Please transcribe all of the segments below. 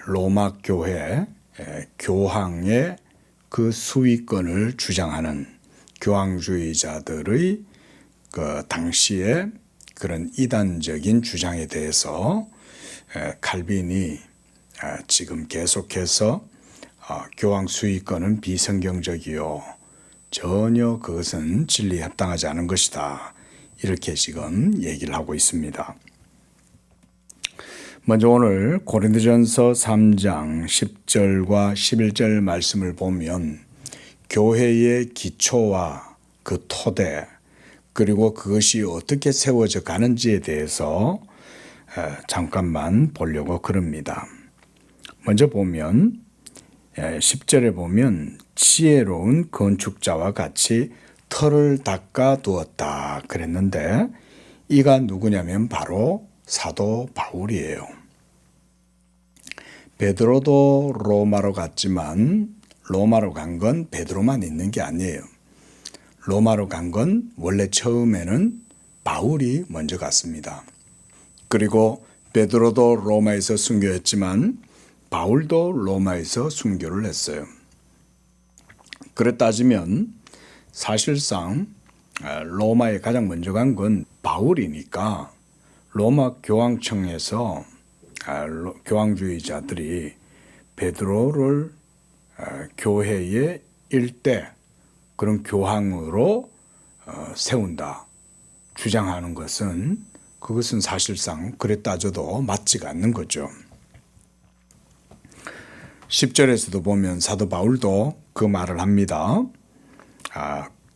로마 교회 교황의 그 수위권을 주장하는 교황주의자들의 그 당시에 그런 이단적인 주장에 대해서 칼빈이 지금 계속해서 교황 수위권은 비성경적이요, 전혀 그것은 진리에 합당하지 않은 것이다, 이렇게 지금 얘기를 하고 있습니다. 먼저 오늘 고린도전서 3장 10절과 11절 말씀을 보면 교회의 기초와 그 토대, 그리고 그것이 어떻게 세워져 가는지에 대해서 잠깐만 보려고 그럽니다. 먼저 보면 10절에 보면 지혜로운 건축자와 같이 터를 닦아 두었다 그랬는데, 이가 누구냐면 바로 사도 바울이에요. 베드로도 로마로 갔지만 로마로 간 건 베드로만 있는 게 아니에요. 로마로 간 건 원래 처음에는 바울이 먼저 갔습니다. 그리고 베드로도 로마에서 순교했지만 바울도 로마에서 순교를 했어요. 그래 따지면 사실상 로마에 가장 먼저 간 건 바울이니까 로마 교황청에서 교황주의자들이 베드로를 교회의 일대 그런 교황으로 세운다 주장하는 것은, 그것은 사실상 그래 따져도 맞지가 않는 거죠. 10절에서도 보면 사도 바울도 그 말을 합니다.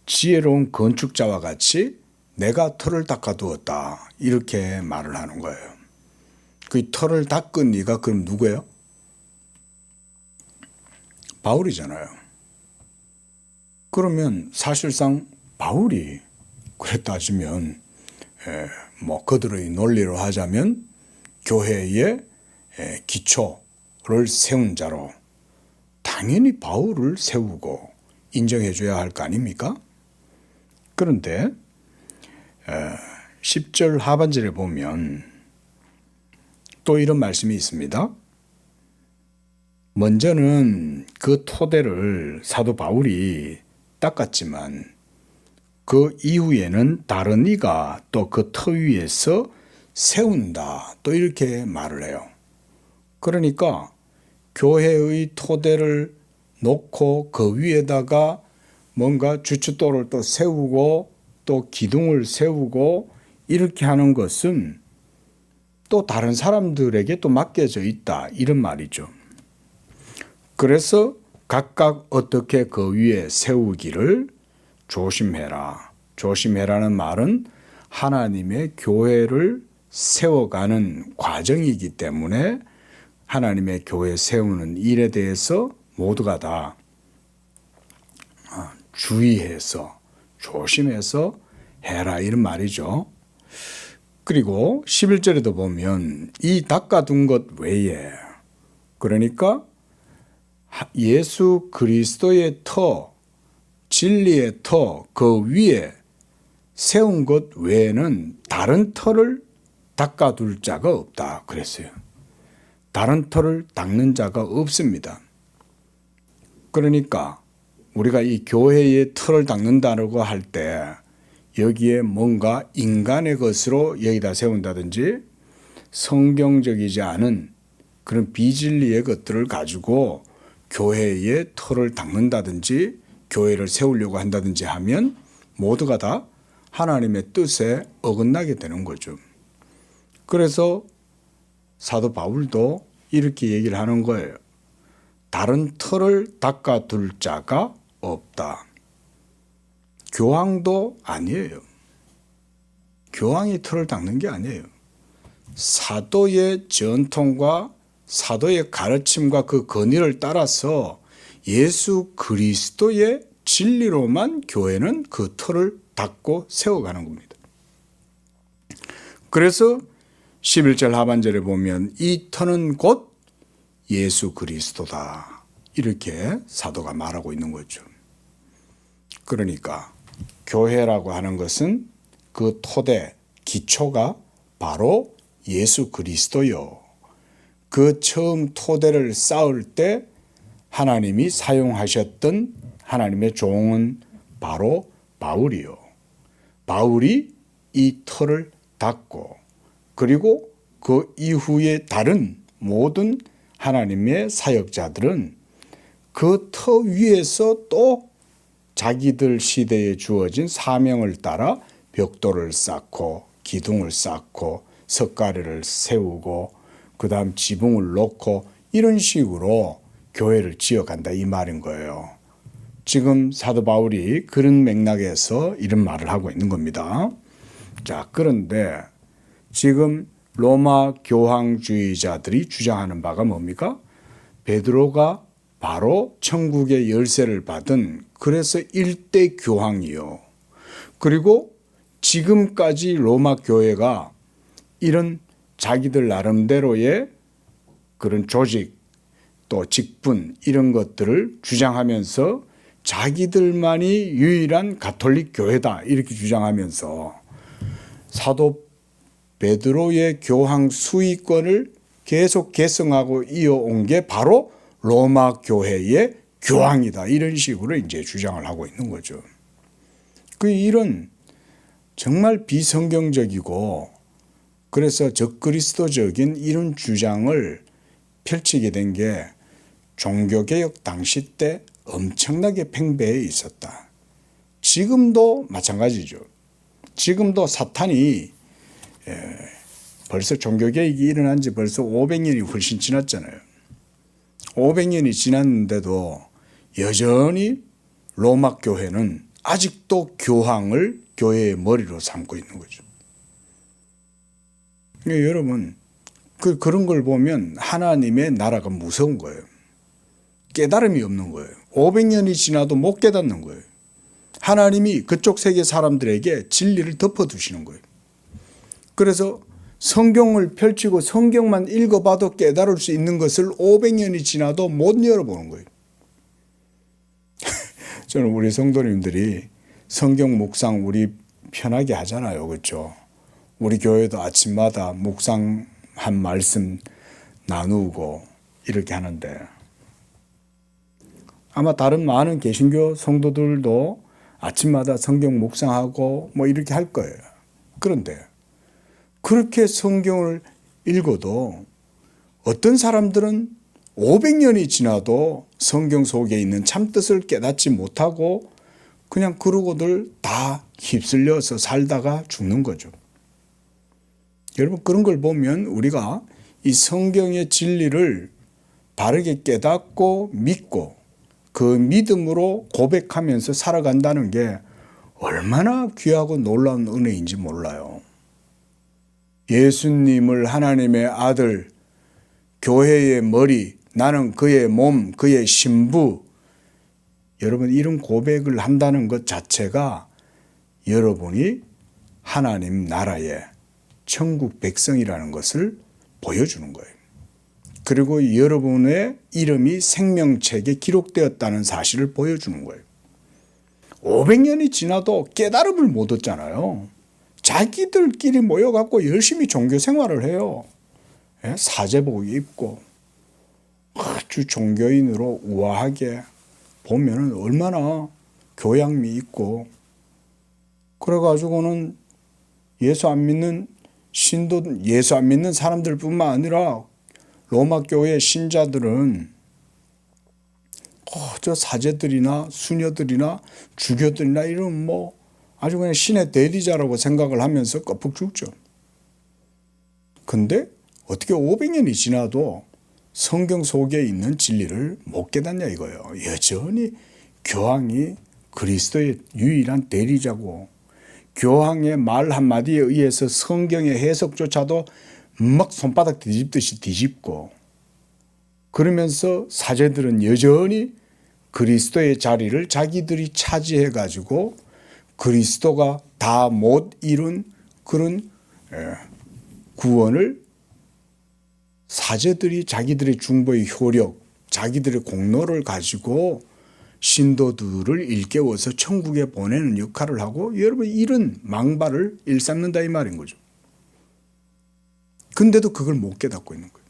지혜로운 건축자와 같이 내가 터를 닦아두었다, 이렇게 말을 하는 거예요. 그 터를 닦은 이가 그럼 누구예요? 바울이잖아요. 그러면 사실상 바울이 그래 따지면 그들의 논리로 하자면 교회의 기초를 세운 자로 당연히 바울을 세우고 인정해 줘야 할 거 아닙니까? 그런데 10절 하반절에 보면 또 이런 말씀이 있습니다. 먼저는 그 토대를 사도 바울이 닦았지만 그 이후에는 다른 이가 또 그 터 위에서 세운다, 또 이렇게 말을 해요. 그러니까 교회의 토대를 놓고 그 위에다가 뭔가 주춧돌을 또 세우고 또 기둥을 세우고 이렇게 하는 것은 또 다른 사람들에게 또 맡겨져 있다, 이런 말이죠. 그래서 각각 어떻게 그 위에 세우기를 조심해라. 조심해라는 말은 하나님의 교회를 세워가는 과정이기 때문에 하나님의 교회 세우는 일에 대해서 모두가 다 주의해서 조심해서 해라, 이런 말이죠. 그리고 11절에도 보면 이 닦아둔 것 외에, 그러니까 예수 그리스도의 터, 진리의 터, 그 위에 세운 것 외에는 다른 터를 닦아둘 자가 없다 그랬어요. 다른 터를 닦는 자가 없습니다. 그러니까 우리가 이 교회의 터를 닦는다고 할 때 여기에 뭔가 인간의 것으로 여기다 세운다든지 성경적이지 않은 그런 비진리의 것들을 가지고 교회의 터를 닦는다든지 교회를 세우려고 한다든지 하면 모두가 다 하나님의 뜻에 어긋나게 되는 거죠. 그래서 사도 바울도 이렇게 얘기를 하는 거예요. 다른 터를 닦아둘 자가 없다. 교황도 아니에요. 교황이 터를 닦는 게 아니에요. 사도의 전통과 사도의 가르침과 그 권위를 따라서 예수 그리스도의 진리로만 교회는 그 터를 닦고 세워가는 겁니다. 그래서 11절 하반절에 보면 이 터는 곧 예수 그리스도다, 이렇게 사도가 말하고 있는 거죠. 그러니까 교회라고 하는 것은 그 토대, 기초가 바로 예수 그리스도요. 그 처음 토대를 쌓을 때 하나님이 사용하셨던 하나님의 종은 바로 바울이요. 바울이 이 터를 닦고 그리고 그 이후에 다른 모든 하나님의 사역자들은 그 터 위에서 또 자기들 시대에 주어진 사명을 따라 벽돌을 쌓고 기둥을 쌓고 석가래를 세우고 그 다음 지붕을 놓고 이런 식으로 교회를 지어간다 이 말인 거예요. 지금 사도 바울이 그런 맥락에서 이런 말을 하고 있는 겁니다. 자, 그런데 지금 로마 교황주의자들이 주장하는 바가 뭡니까? 베드로가 바로 천국의 열쇠를 받은 그래서 일대 교황이요. 그리고 지금까지 로마 교회가 이런 자기들 나름대로의 그런 조직 또 직분 이런 것들을 주장하면서 자기들만이 유일한 가톨릭 교회다 이렇게 주장하면서 사도 베드로의 교황 수위권을 계속 계승하고 이어온 게 바로 로마 교회의 교황이다 이런 식으로 이제 주장을 하고 있는 거죠. 그 이런 정말 비성경적이고 그래서 적그리스도적인 이런 주장을 펼치게 된 게 종교개혁 당시 때 엄청나게 팽배해 있었다. 지금도 마찬가지죠. 지금도 사탄이 벌써 종교개혁이 일어난 지 벌써 500년이 훨씬 지났잖아요. 500년이 지났는데도 여전히 로마 교회는 아직도 교황을 교회의 머리로 삼고 있는 거죠. 그러니까 여러분 그런 걸 보면 하나님의 나라가 무서운 거예요. 깨달음이 없는 거예요. 500년이 지나도 못 깨닫는 거예요. 하나님이 그쪽 세계 사람들에게 진리를 덮어두시는 거예요. 그래서 성경을 펼치고 성경만 읽어봐도 깨달을 수 있는 것을 500년이 지나도 못 열어보는 거예요. 저는 우리 성도님들이 성경 묵상 우리 편하게 하잖아요. 그렇죠? 우리 교회도 아침마다 묵상 한 말씀 나누고 이렇게 하는데 아마 다른 많은 개신교 성도들도 아침마다 성경 묵상하고 뭐 이렇게 할 거예요. 그런데 그렇게 성경을 읽어도 어떤 사람들은 500년이 지나도 성경 속에 있는 참뜻을 깨닫지 못하고 그냥 그러고들 다 휩쓸려서 살다가 죽는 거죠. 여러분 그런 걸 보면 우리가 이 성경의 진리를 바르게 깨닫고 믿고 그 믿음으로 고백하면서 살아간다는 게 얼마나 귀하고 놀라운 은혜인지 몰라요. 예수님을 하나님의 아들, 교회의 머리, 나는 그의 몸, 그의 신부. 여러분 이런 고백을 한다는 것 자체가 여러분이 하나님 나라의 천국 백성이라는 것을 보여주는 거예요. 그리고 여러분의 이름이 생명책에 기록되었다는 사실을 보여주는 거예요. 500년이 지나도 깨달음을 못 얻잖아요. 자기들끼리 모여갖고 열심히 종교 생활을 해요. 사제복 입고 아주 종교인으로 우아하게 보면은 얼마나 교양미 있고 그래가지고는 예수 안 믿는 사람들뿐만 아니라 로마 교회 신자들은 저 사제들이나 수녀들이나 주교들이나 이런 뭐 아주 그냥 신의 대리자라고 생각을 하면서 껍ug 죽죠. 근데 어떻게 500년이 지나도 성경 속에 있는 진리를 못 깨닫냐 이거예요. 여전히 교황이 그리스도의 유일한 대리자고 교황의 말 한마디에 의해서 성경의 해석조차도 막 손바닥 뒤집듯이 뒤집고 그러면서 사제들은 여전히 그리스도의 자리를 자기들이 차지해 가지고 그리스도가 다 못 이룬 그런 구원을 사제들이 자기들의 중보의 효력, 자기들의 공로를 가지고 신도들을 일깨워서 천국에 보내는 역할을 하고 여러분 이런 망발을 일삼는다 이 말인 거죠. 근데도 그걸 못 깨닫고 있는 거예요.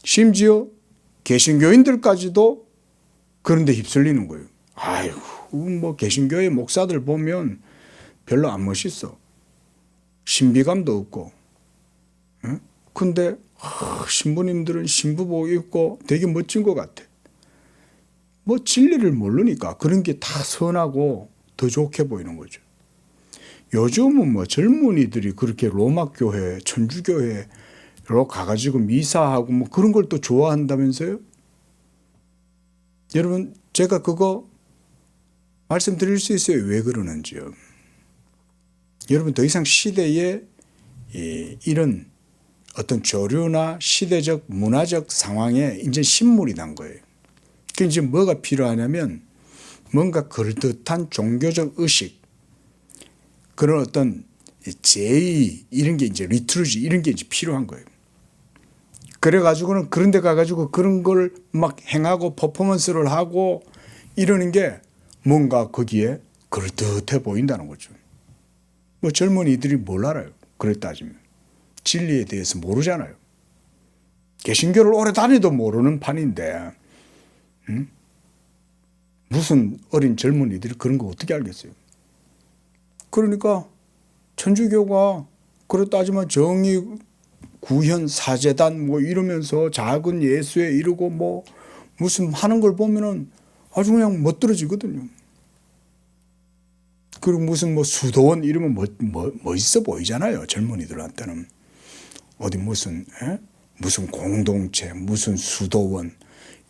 심지어 개신교인들까지도 그런 데 휩쓸리는 거예요. 아이고, 뭐 개신교의 목사들 보면 별로 안 멋있어. 신비감도 없고. 응? 근데 신부님들은 신부복 입고 되게 멋진 것 같아. 뭐 진리를 모르니까 그런 게 다 선하고 더 좋게 보이는 거죠. 요즘은 뭐 젊은이들이 그렇게 로마 교회, 천주교회로 가가지고 미사하고 뭐 그런 걸 또 좋아한다면서요? 여러분, 제가 그거 말씀드릴 수 있어요. 왜 그러는지요. 여러분, 더 이상 시대에 이런 어떤 조류나 시대적 문화적 상황에 이제 신물이 난 거예요. 그 이제 뭐가 필요하냐면 뭔가 그럴듯한 종교적 의식, 그런 어떤 제의 이런 게 이제 리투르지 이런 게 이제 필요한 거예요. 그래가지고는 그런 데 가가지고 그런 걸 막 행하고 퍼포먼스를 하고 이러는 게 뭔가 거기에 그럴듯해 보인다는 거죠. 뭐 젊은이들이 뭘 알아요? 그래 따지면. 진리에 대해서 모르잖아요. 개신교를 오래 다니도 모르는 판인데 무슨 어린 젊은이들이 그런 거 어떻게 알겠어요? 그러니까 천주교가 그래 따지면 정의 구현 사제단 뭐 이러면서 작은 예수에 이르고 뭐 무슨 하는 걸 보면은 아주 그냥 멋들어지거든요. 그리고 무슨 뭐 수도원 이러면 멋있어 보이잖아요. 젊은이들한테는. 어디 무슨 공동체, 무슨 수도원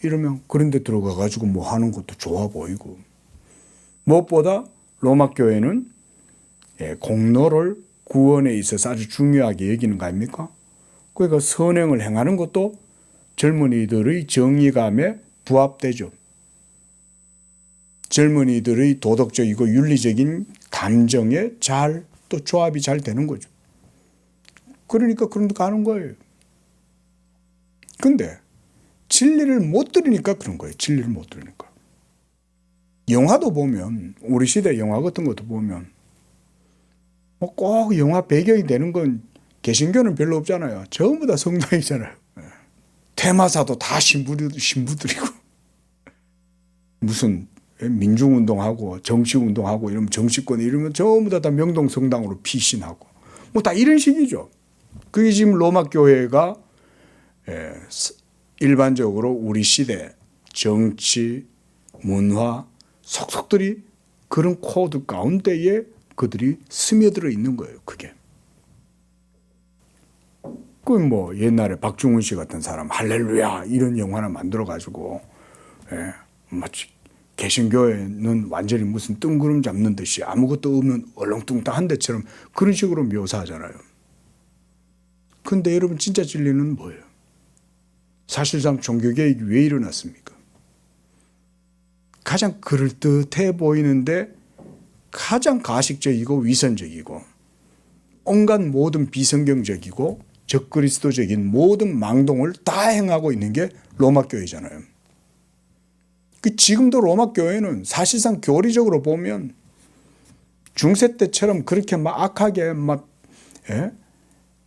이러면 그런 데 들어가 가지고 뭐 하는 것도 좋아 보이고. 무엇보다 로마 교회는 공로를 구원에 있어서 아주 중요하게 여기는 거 아닙니까? 그러니까 선행을 행하는 것도 젊은이들의 정의감에 부합되죠. 젊은이들의 도덕적이고 윤리적인 감정에 또 조합이 잘 되는 거죠. 그러니까 그런 데 가는 거예요. 근데 진리를 못 들으니까 그런 거예요. 진리를 못 들으니까. 영화도 보면, 우리 시대 영화 같은 것도 보면 뭐 꼭 영화 배경이 되는 건 개신교는 별로 없잖아요. 전부 다 성당이잖아요. 테마사도 다 신부들이고 무슨 민중운동하고 정치운동하고 이러면 정치권 이러면 전부 다 명동성당으로 피신하고 뭐 다 이런 식이죠. 그게 지금 로마 교회가 일반적으로 우리 시대 정치, 문화 속속들이 그런 코드 가운데에 그들이 스며들어 있는 거예요. 그게. 그 뭐 옛날에 박중훈 씨 같은 사람 할렐루야 이런 영화나 만들어 가지고 마치 개신교회는 완전히 무슨 뜬구름 잡는 듯이 아무것도 없는 얼렁뚱땅한 데처럼 그런 식으로 묘사하잖아요. 근데 여러분 진짜 진리는 뭐예요? 사실상 종교개혁이 왜 일어났습니까? 가장 그럴듯해 보이는데 가장 가식적이고 위선적이고 온갖 모든 비성경적이고 적그리스도적인 모든 망동을 다 행하고 있는 게 로마 교회잖아요. 지금도 로마 교회는 사실상 교리적으로 보면 중세 때처럼 그렇게 막 악하게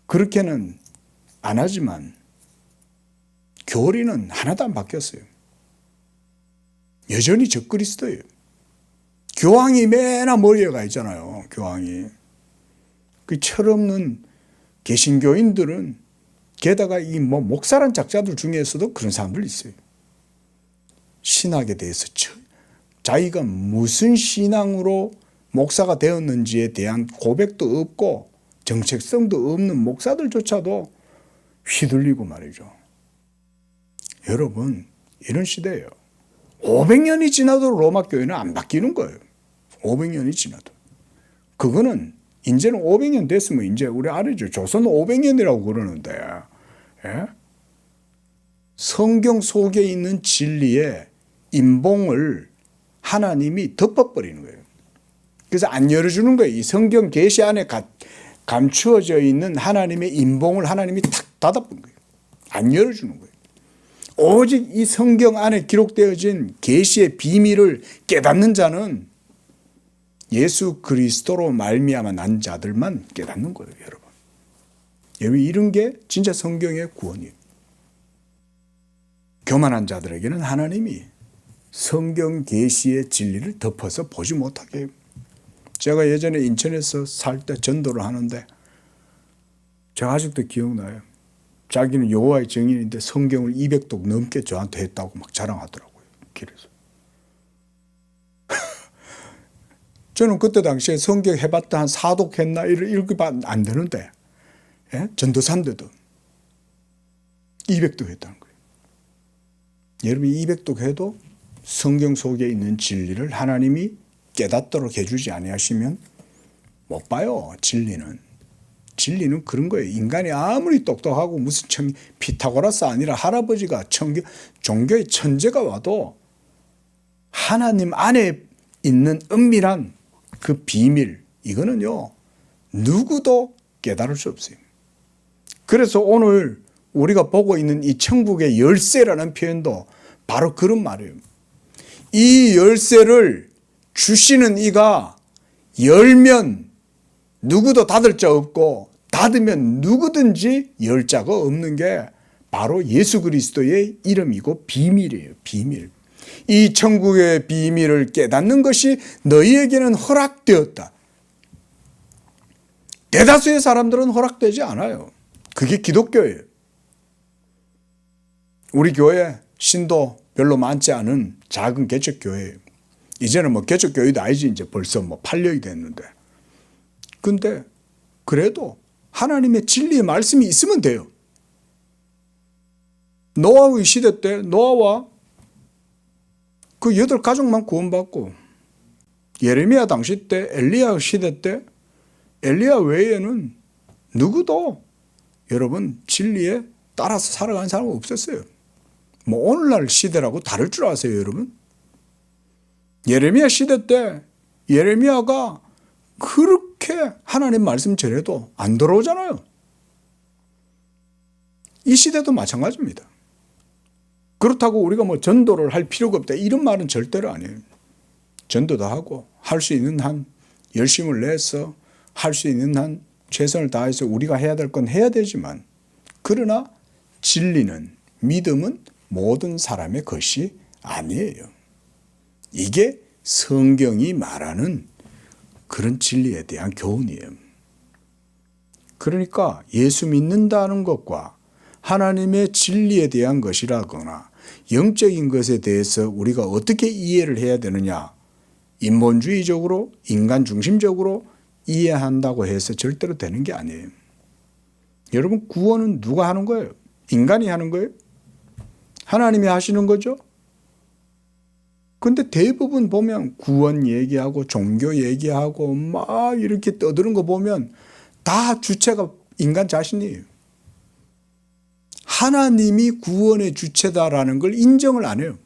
그렇게는 안 하지만 교리는 하나도 안 바뀌었어요. 여전히 적그리스도예요. 교황이 맨날 머리에 가 있잖아요. 교황이. 그 철없는 개신교인들은 게다가 이 뭐 목사란 작자들 중에서도 그런 사람들 있어요. 신학에 대해서 자기가 무슨 신앙으로 목사가 되었는지에 대한 고백도 없고 정체성도 없는 목사들조차도 휘둘리고 말이죠. 여러분, 이런 시대예요. 500년이 지나도 로마 교회는 안 바뀌는 거예요. 500년이 지나도. 그거는 이제는 500년 됐으면 이제 우리 알죠. 조선은 500년이라고 그러는데 성경 속에 있는 진리의 인봉을 하나님이 덮어버리는 거예요. 그래서 안 열어주는 거예요. 이 성경 계시 안에 감추어져 있는 하나님의 인봉을 하나님이 탁 닫아버린 거예요. 안 열어주는 거예요. 오직 이 성경 안에 기록되어진 계시의 비밀을 깨닫는 자는 예수 그리스도로 말미암아 난 자들만 깨닫는 거예요, 여러분. 여러분, 이런 게 진짜 성경의 구원이에요. 교만한 자들에게는 하나님이 성경 계시의 진리를 덮어서 보지 못하게 해요. 제가 예전에 인천에서 살 때 전도를 하는데 제가 아직도 기억나요. 자기는 여호와의 증인인데 성경을 200독 넘게 저한테 했다고 막 자랑하더라고요. 길에서. 저는 그때 당시에 성경 해봤다 한 4독 했나 이렇게 안 되는데, 예? 전도사인데도 200독 했다는 거예요. 여러분이 200독 해도 성경 속에 있는 진리를 하나님이 깨닫도록 해주지 아니하시면 못 봐요. 진리는 그런 거예요. 인간이 아무리 똑똑하고 무슨 피타고라스 아니라 할아버지가 종교의 천재가 와도 하나님 안에 있는 은밀한 그 비밀, 이거는요 누구도 깨달을 수 없어요. 그래서 오늘 우리가 보고 있는 이 천국의 열쇠라는 표현도 바로 그런 말이에요. 이 열쇠를 주시는 이가 열면 누구도 닫을 자 없고 닫으면 누구든지 열 자가 없는 게 바로 예수 그리스도의 이름이고 비밀이에요. 비밀. 이 천국의 비밀을 깨닫는 것이 너희에게는 허락되었다. 대다수의 사람들은 허락되지 않아요. 그게 기독교예요. 우리 교회 신도 별로 많지 않은 작은 개척교회예요. 이제는 뭐 개척교회도 아니지, 이제 벌써 뭐 8년이 됐는데. 근데 그래도 하나님의 진리의 말씀이 있으면 돼요. 노아의 시대 때 노아와 그 8가족만 구원받고, 예레미야 당시 때 엘리야 시대 때 엘리야 외에는 누구도 여러분 진리에 따라서 살아가는 사람은 없었어요. 뭐 오늘날 시대라고 다를 줄 아세요, 여러분? 예레미야 시대 때 예레미야가 그렇게 하나님 말씀 전해도 안 들어오잖아요. 이 시대도 마찬가지입니다. 그렇다고 우리가 뭐 전도를 할 필요가 없다 이런 말은 절대로 아니에요. 전도도 하고 할 수 있는 한 열심을 내서 할 수 있는 한 최선을 다해서 우리가 해야 될 건 해야 되지만, 그러나 진리는, 믿음은 모든 사람의 것이 아니에요. 이게 성경이 말하는 그런 진리에 대한 교훈이에요. 그러니까 예수 믿는다는 것과 하나님의 진리에 대한 것이라거나 영적인 것에 대해서 우리가 어떻게 이해를 해야 되느냐, 인본주의적으로 인간 중심적으로 이해한다고 해서 절대로 되는 게 아니에요. 여러분, 구원은 누가 하는 거예요? 인간이 하는 거예요? 하나님이 하시는 거죠? 근데 대부분 보면 구원 얘기하고 종교 얘기하고 막 이렇게 떠드는 거 보면 다 주체가 인간 자신이에요. 하나님이 구원의 주체다라는 걸 인정을 안 해요.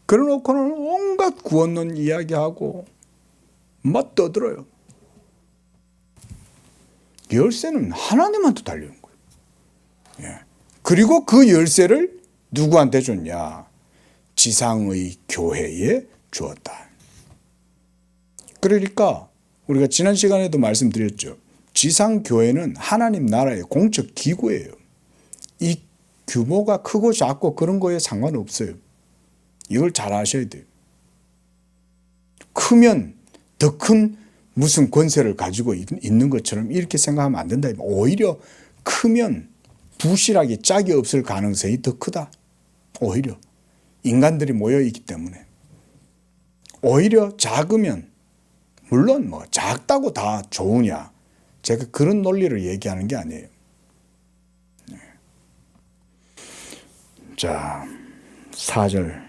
그래놓고는 온갖 구원론 이야기하고 막 떠들어요. 열쇠는 하나님한테 달리는 거예요. 예. 그리고 그 열쇠를 누구한테 줬냐? 지상의 교회에 주었다. 그러니까 우리가 지난 시간에도 말씀드렸죠. 지상교회는 하나님 나라의 공적 기구예요. 이 규모가 크고 작고 그런 거에 상관없어요. 이걸 잘 아셔야 돼요. 크면 더 큰 무슨 권세를 가지고 있는 것처럼 이렇게 생각하면 안 된다. 오히려 크면 부실하게 짝이 없을 가능성이 더 크다. 오히려 인간들이 모여 있기 때문에. 오히려 작으면, 물론 뭐 작다고 다 좋으냐, 제가 그런 논리를 얘기하는 게 아니에요. 자, 4절.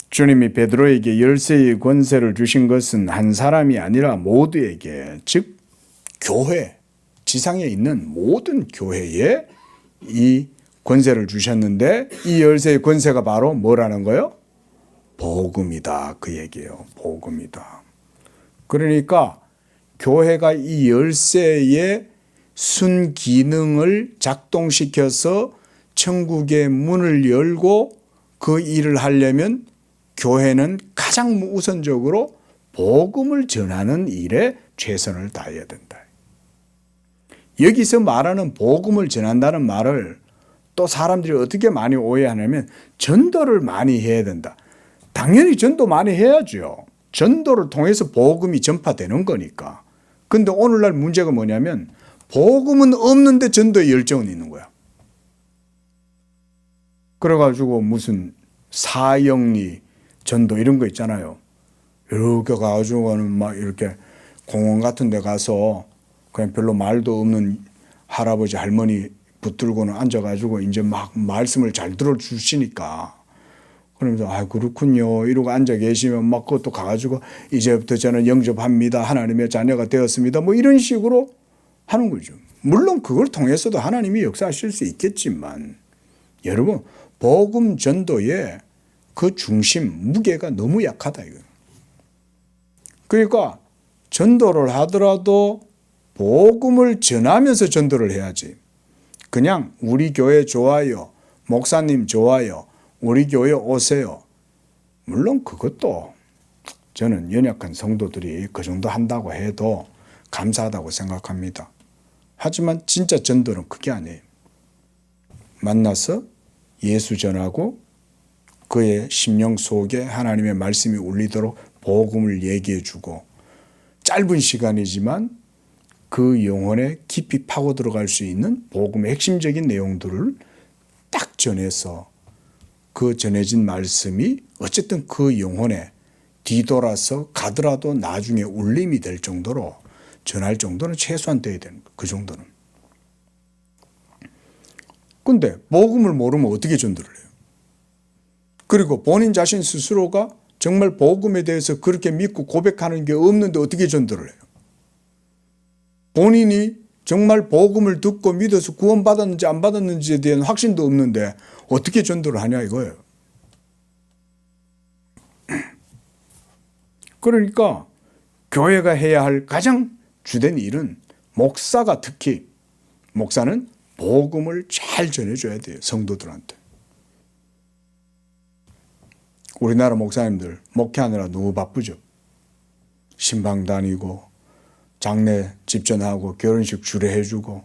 주님이 베드로에게 열쇠의 권세를 주신 것은 한 사람이 아니라 모두에게, 즉 교회, 지상에 있는 모든 교회에 이 권세를 주셨는데, 이 열쇠의 권세가 바로 뭐라는 거예요? 복음이다, 그 얘기예요. 복음이다. 그러니까 교회가 이 열쇠의 순기능을 작동시켜서 천국의 문을 열고 그 일을 하려면 교회는 가장 우선적으로 복음을 전하는 일에 최선을 다해야 된다. 여기서 말하는 복음을 전한다는 말을 또 사람들이 어떻게 많이 오해하냐면 전도를 많이 해야 된다. 당연히 전도 많이 해야죠. 전도를 통해서 복음이 전파되는 거니까. 근데 오늘날 문제가 뭐냐면 복음은 없는데 전도에 열정은 있는 거야. 그래가지고 무슨 사형리 전도 이런 거 있잖아요. 이렇게 가가지고는 막 이렇게 공원 같은 데 가서 그냥 별로 말도 없는 할아버지 할머니 붙들고는 앉아가지고 이제 막 말씀을 잘 들어주시니까 그러면서 아 그렇군요 이러고 앉아 계시면 막 그것도 가가지고 이제부터 저는 영접합니다 하나님의 자녀가 되었습니다 뭐 이런 식으로 하는 거죠. 물론 그걸 통해서도 하나님이 역사하실 수 있겠지만 여러분 복음 전도의 그 중심 무게가 너무 약하다 이거. 그러니까 전도를 하더라도 복음을 전하면서 전도를 해야지. 그냥 우리 교회 좋아요, 목사님 좋아요, 우리 교회 오세요. 물론 그것도 저는 연약한 성도들이 그 정도 한다고 해도 감사하다고 생각합니다. 하지만 진짜 전도는 그게 아니에요. 만나서 예수 전하고 그의 심령 속에 하나님의 말씀이 울리도록 복음을 얘기해 주고 짧은 시간이지만 그 영혼에 깊이 파고 들어갈 수 있는 복음의 핵심적인 내용들을 딱 전해서 그 전해진 말씀이 어쨌든 그 영혼에 뒤돌아서 가더라도 나중에 울림이 될 정도로 전할 정도는 최소한 돼야 되는 거예요. 그 정도는. 근데 복음을 모르면 어떻게 전도를 해요? 그리고 본인 자신 스스로가 정말 복음에 대해서 그렇게 믿고 고백하는 게 없는데 어떻게 전도를 해요? 본인이 정말 복음을 듣고 믿어서 구원받았는지 안 받았는지에 대한 확신도 없는데 어떻게 전도를 하냐 이거예요. 그러니까 교회가 해야 할 가장 주된 일은 목사가 특히 목사는 복음을 잘 전해줘야 돼요. 성도들한테. 우리나라 목사님들 목회하느라 너무 바쁘죠. 신방 다니고 장례 집전하고 결혼식 주례해주고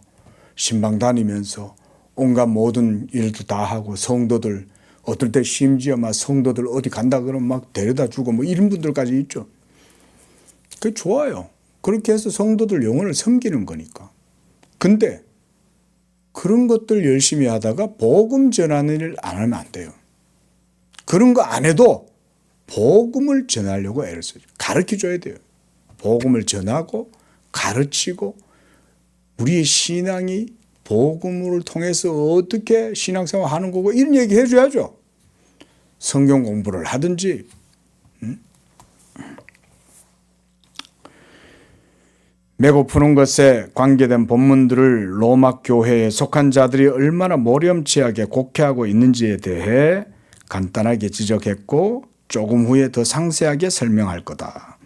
신방 다니면서 온갖 모든 일도 다 하고 성도들 어떨 때 심지어 막 성도들 어디 간다 그러면 막 데려다 주고 뭐 이런 분들까지 있죠. 그게 좋아요. 그렇게 해서 성도들 영혼을 섬기는 거니까. 근데 그런 것들 열심히 하다가 복음 전하는 일 안 하면 안 돼요. 그런 거 안 해도 복음을 전하려고 애를 써요. 가르쳐 줘야 돼요. 복음을 전하고 가르치고 우리의 신앙이 복음을 통해서 어떻게 신앙생활 하는 거고 이런 얘기 해줘야죠. 성경 공부를 하든지. 메고 푸는 것에 관계된 본문들을 로마 교회에 속한 자들이 얼마나 모렴치하게 곡해하고 있는지에 대해 간단하게 지적했고 조금 후에 더 상세하게 설명할 거다.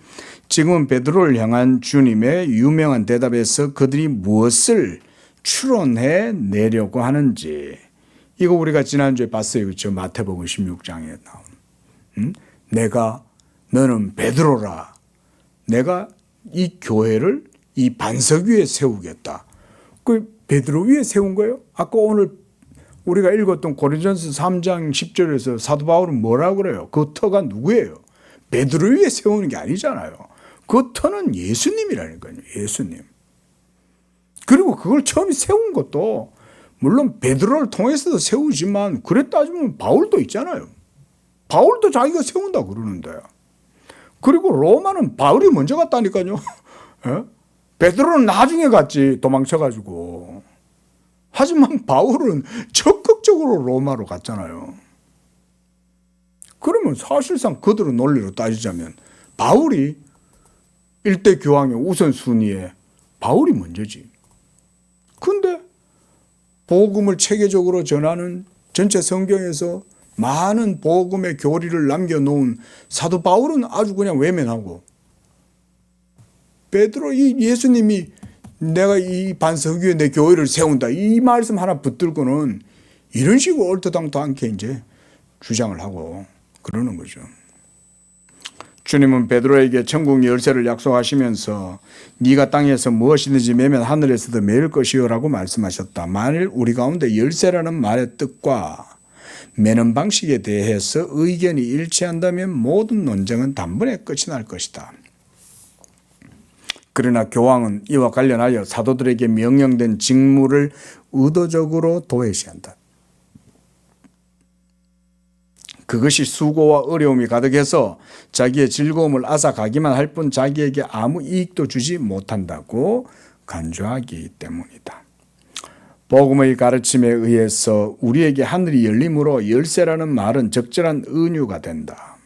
지금은 베드로를 향한 주님의 유명한 대답에서 그들이 무엇을 추론해 내려고 하는지 이거 우리가 지난주에 봤어요. 그렇죠? 마태복음 16장에 나온 너는 베드로라. 내가 이 교회를 이 반석 위에 세우겠다. 그 베드로 위에 세운 거예요? 아까 오늘 우리가 읽었던 고린전서 3장 10절에서 사도 바울은 뭐라고 그래요? 그 터가 누구예요? 베드로 위에 세우는 게 아니잖아요. 그 터는 예수님이라니까요. 예수님. 그리고 그걸 처음에 세운 것도 물론 베드로를 통해서도 세우지만 그래 따지면 바울도 있잖아요. 바울도 자기가 세운다 그러는데. 그리고 로마는 바울이 먼저 갔다니까요. 베드로는 나중에 갔지 도망쳐가지고. 하지만 바울은 적극적으로 로마로 갔잖아요. 그러면 사실상 그들의 논리로 따지자면 바울이 일대 교황의 우선순위에 바울이 먼저지. 근데 복음을 체계적으로 전하는 전체 성경에서 많은 복음의 교리를 남겨놓은 사도 바울은 아주 그냥 외면하고 베드로 이 예수님이 내가 이 반석 위에 내 교회를 세운다 이 말씀 하나 붙들고는 이런 식으로 얼토당토 않게 이제 주장을 하고 그러는 거죠. 주님은 베드로에게 천국 열쇠를 약속하시면서 네가 땅에서 무엇이든지 매면 하늘에서도 매일 것이요라고 말씀하셨다. 만일 우리 가운데 열쇠라는 말의 뜻과 매는 방식에 대해서 의견이 일치한다면 모든 논쟁은 단번에 끝이 날 것이다. 그러나 교황은 이와 관련하여 사도들에게 명령된 직무를 의도적으로 도외시한다. 그것이 수고와 어려움이 가득해서 자기의 즐거움을 앗아가기만 할 뿐 자기에게 아무 이익도 주지 못한다고 간주하기 때문이다. 복음의 가르침에 의해서 우리에게 하늘이 열림으로 열쇠라는 말은 적절한 은유가 된다.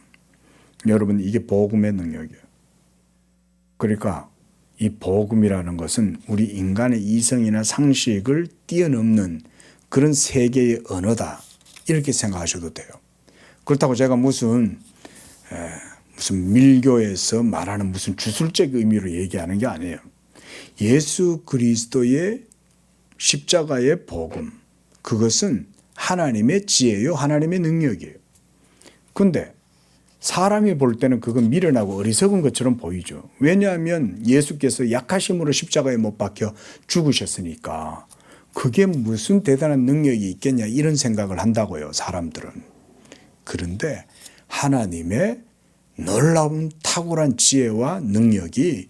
여러분, 이게 복음의 능력이에요. 그러니까 이 복음이라는 것은 우리 인간의 이성이나 상식을 뛰어넘는 그런 세계의 언어다. 이렇게 생각하셔도 돼요. 그렇다고 제가 무슨 밀교에서 말하는 무슨 주술적 의미로 얘기하는 게 아니에요. 예수 그리스도의 십자가의 복음, 그것은 하나님의 지혜요, 하나님의 능력이에요. 근데 사람이 볼 때는 그건 미련하고 어리석은 것처럼 보이죠. 왜냐하면 예수께서 약하심으로 십자가에 못 박혀 죽으셨으니까 그게 무슨 대단한 능력이 있겠냐 이런 생각을 한다고요, 사람들은. 그런데 하나님의 놀라운 탁월한 지혜와 능력이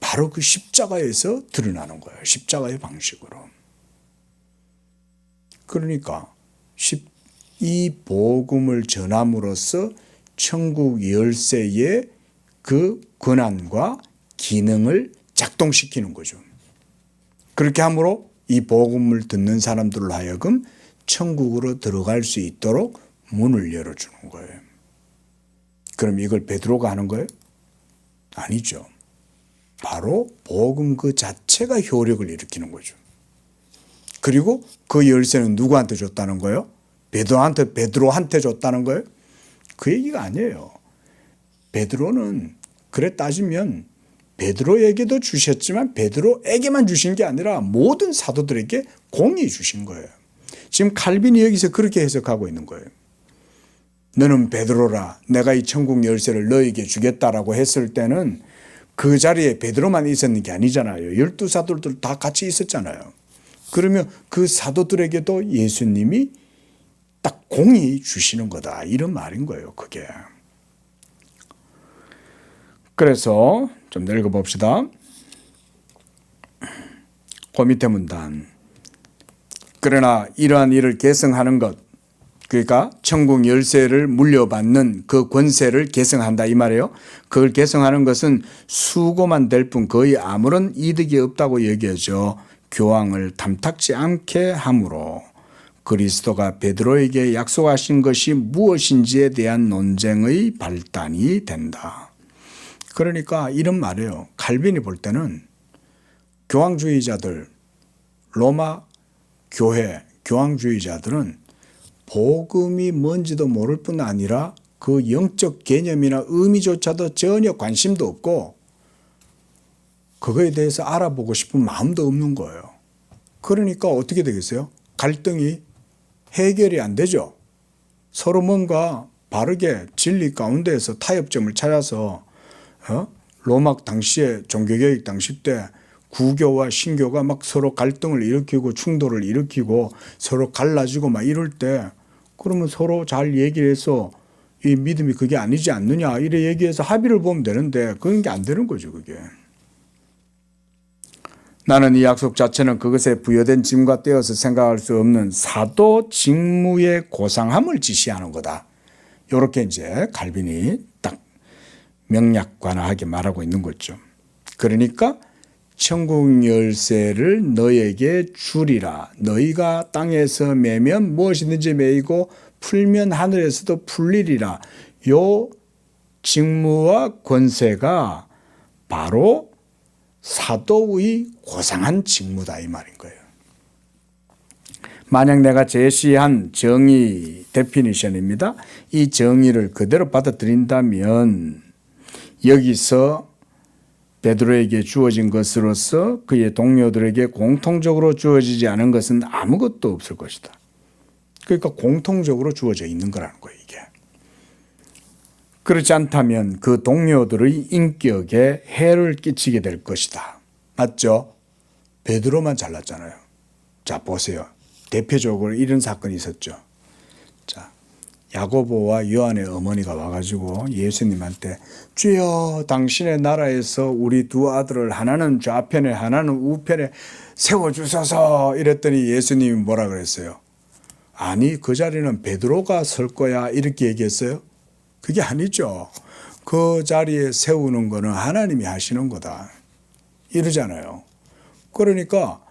바로 그 십자가에서 드러나는 거예요. 십자가의 방식으로. 그러니까 이 복음을 전함으로써 천국 열쇠의 그 권한과 기능을 작동시키는 거죠. 그렇게 함으로 이 복음을 듣는 사람들로 하여금 천국으로 들어갈 수 있도록 문을 열어주는 거예요. 그럼 이걸 베드로가 하는 거예요? 아니죠. 바로 복음 그 자체가 효력을 일으키는 거죠. 그리고 그 열쇠는 누구한테 줬다는 거예요? 베드로한테 줬다는 거예요? 그 얘기가 아니에요. 베드로는 그래 따지면 베드로에게도 주셨지만 베드로에게만 주신 게 아니라 모든 사도들에게 공히 주신 거예요. 지금 칼빈이 여기서 그렇게 해석하고 있는 거예요. 너는 베드로라, 내가 이 천국 열쇠를 너에게 주겠다라고 했을 때는 그 자리에 베드로만 있었는 게 아니잖아요. 12사도들 다 같이 있었잖아요. 그러면 그 사도들에게도 예수님이 딱 공히 주시는 거다, 이런 말인 거예요, 그게. 그래서 좀 읽어봅시다. 그 밑에 문단. 그러나 이러한 일을 계승하는 것, 그러니까 천국 열쇠를 물려받는 그 권세를 계승한다 이 말이에요. 그걸 계승하는 것은 수고만 될 뿐 거의 아무런 이득이 없다고 여겨져 교황을 탐탁지 않게 함으로 그리스도가 베드로에게 약속하신 것이 무엇인지에 대한 논쟁의 발단이 된다. 그러니까 이런 말이에요. 칼빈이 볼 때는 교황주의자들, 로마 교회 교황주의자들은 복음이 뭔지도 모를 뿐 아니라 그 영적 개념이나 의미조차도 전혀 관심도 없고 그거에 대해서 알아보고 싶은 마음도 없는 거예요. 그러니까 어떻게 되겠어요? 갈등이 해결이 안 되죠. 서로 뭔가 바르게 진리 가운데에서 타협점을 찾아서 로마 당시에 종교개혁 당시 때 구교와 신교가 막 서로 갈등을 일으키고 충돌을 일으키고 서로 갈라지고 막 이럴 때 그러면 서로 잘 얘기를 해서 이 믿음이 그게 아니지 않느냐 이래 얘기해서 합의를 보면 되는데 그런 게 안 되는 거죠, 그게. 나는 이 약속 자체는 그것에 부여된 짐과 떼어서 생각할 수 없는 사도 직무의 고상함을 지시하는 거다. 이렇게 이제 칼빈이 딱 명약관하게 말하고 있는 거죠. 그러니까 천국 열쇠를 너에게 주리라. 너희가 땅에서 매면 무엇이든지 매이고 풀면 하늘에서도 풀리리라. 요 직무와 권세가 바로 사도의 고상한 직무다 이 말인 거예요. 만약 내가 제시한 정의 데피니션입니다. 이 정의를 그대로 받아들인다면 여기서 베드로에게 주어진 것으로서 그의 동료들에게 공통적으로 주어지지 않은 것은 아무것도 없을 것이다. 그러니까 공통적으로 주어져 있는 거라는 거예요, 이게. 그렇지 않다면 그 동료들의 인격에 해를 끼치게 될 것이다. 맞죠? 베드로만 잘났잖아요. 자, 보세요. 대표적으로 이런 사건이 있었죠. 자, 야고보와 요한의 어머니가 와가지고 예수님한테 주여 당신의 나라에서 우리 두 아들을 하나는 좌편에 하나는 우편에 세워주소서 이랬더니 예수님이 뭐라 그랬어요? 아니 그 자리는 베드로가 설 거야 이렇게 얘기했어요? 그게 아니죠. 그 자리에 세우는 거는 하나님이 하시는 거다 이러잖아요. 그러니까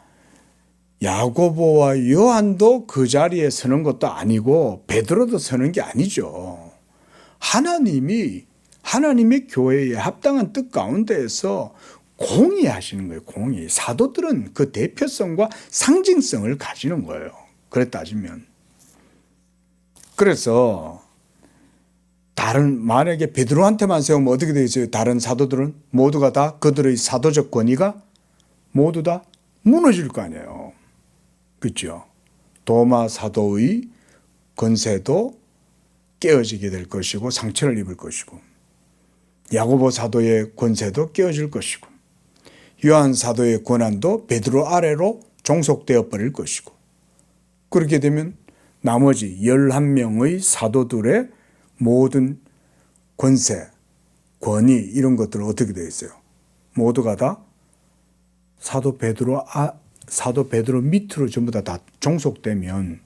야고보와 요한도 그 자리에 서는 것도 아니고 베드로도 서는 게 아니죠. 하나님이 하나님의 교회에 합당한 뜻 가운데에서 공의하시는 거예요. 공의. 사도들은 그 대표성과 상징성을 가지는 거예요. 그래 따지면. 그래서 만약에 베드로한테만 세우면 어떻게 되겠어요? 다른 사도들은 모두가 다 그들의 사도적 권위가 모두 다 무너질 거 아니에요. 그렇죠? 도마 사도의 권세도 깨어지게 될 것이고 상처를 입을 것이고 야고보 사도의 권세도 깨어질 것이고 요한 사도의 권한도 베드로 아래로 종속되어 버릴 것이고 그렇게 되면 나머지 11명의 사도들의 모든 권세, 권위 이런 것들은 어떻게 되어 있어요? 모두가 다 사도 베드로 밑으로 전부 다 종속되면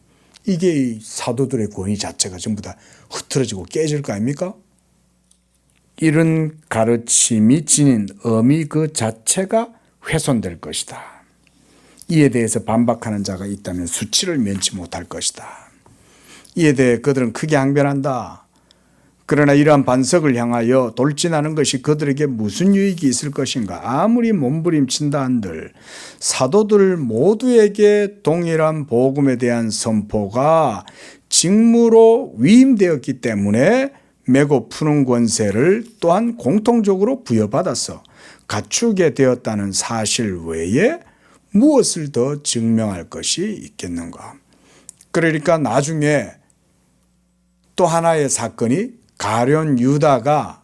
이게 이 사도들의 권위 자체가 전부 다 흐트러지고 깨질 거 아닙니까? 이런 가르침이 지닌 의미 그 자체가 훼손될 것이다. 이에 대해서 반박하는 자가 있다면 수치를 면치 못할 것이다. 이에 대해 그들은 크게 항변한다. 그러나 이러한 반석을 향하여 돌진하는 것이 그들에게 무슨 유익이 있을 것인가? 아무리 몸부림친다 한들 사도들 모두에게 동일한 복음에 대한 선포가 직무로 위임되었기 때문에 메고 푸는 권세를 또한 공통적으로 부여받아서 갖추게 되었다는 사실 외에 무엇을 더 증명할 것이 있겠는가? 그러니까 나중에 또 하나의 사건이 가룟 유다가